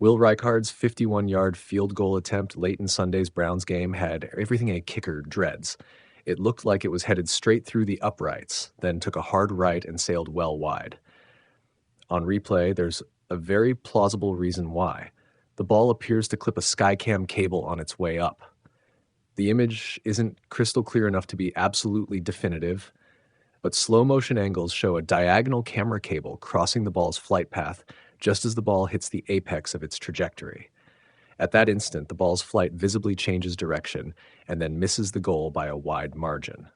Will Reichard's 51-yard field goal attempt late in Sunday's Browns game had everything a kicker dreads. It looked like it was headed straight through the uprights, then took a hard right and sailed well wide. On replay, there's a very plausible reason why. The ball appears to clip a Skycam cable on its way up. The image isn't crystal clear enough to be absolutely definitive, but slow motion angles show a diagonal camera cable crossing the ball's flight path just as the ball hits the apex of its trajectory. At that instant, the ball's flight visibly changes direction and then misses the goal by a wide margin.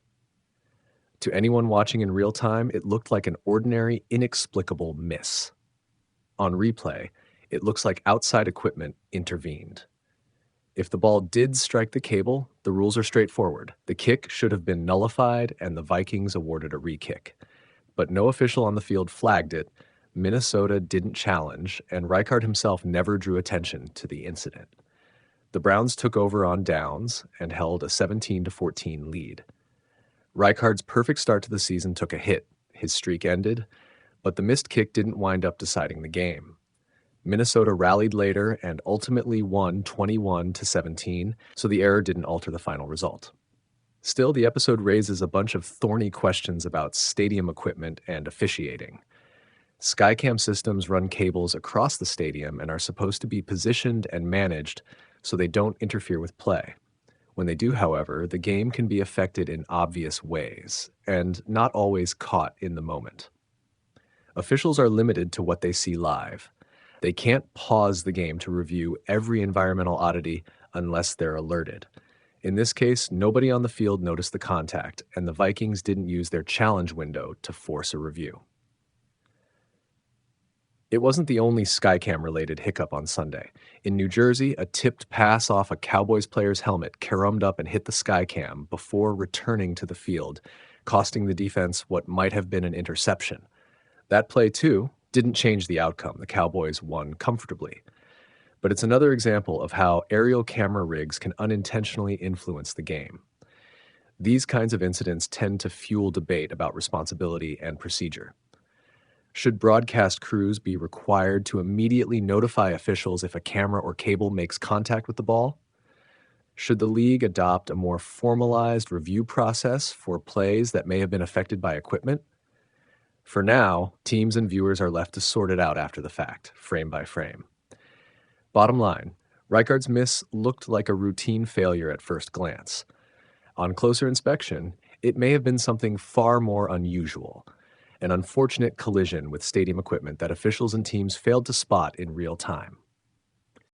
To anyone watching in real time, it looked like an ordinary, inexplicable miss. On replay, it looks like outside equipment intervened. If the ball did strike the cable, the rules are straightforward. The kick should have been nullified and the Vikings awarded a re-kick. But no official on the field flagged it, Minnesota didn't challenge, and Reichard himself never drew attention to the incident. The Browns took over on downs and held a 17-14 lead. Reichard's perfect start to the season took a hit. His streak ended, but the missed kick didn't wind up deciding the game. Minnesota rallied later and ultimately won 21-17, so the error didn't alter the final result. Still, the episode raises a bunch of thorny questions about stadium equipment and officiating. Skycam systems run cables across the stadium and are supposed to be positioned and managed so they don't interfere with play. When they do, however, the game can be affected in obvious ways, and not always caught in the moment. Officials are limited to what they see live. They can't pause the game to review every environmental oddity unless they're alerted. In this case, nobody on the field noticed the contact, and the Vikings didn't use their challenge window to force a review. It wasn't the only Skycam-related hiccup on Sunday. In New Jersey, a tipped pass off a Cowboys player's helmet carromed up and hit the Skycam before returning to the field, costing the defense what might have been an interception. That play, too, didn't change the outcome. The Cowboys won comfortably. But it's another example of how aerial camera rigs can unintentionally influence the game. These kinds of incidents tend to fuel debate about responsibility and procedure. Should broadcast crews be required to immediately notify officials if a camera or cable makes contact with the ball? Should the league adopt a more formalized review process for plays that may have been affected by equipment? For now, teams and viewers are left to sort it out after the fact, frame by frame. Bottom line, Reichard's miss looked like a routine failure at first glance. On closer inspection, it may have been something far more unusual, an unfortunate collision with stadium equipment that officials and teams failed to spot in real time.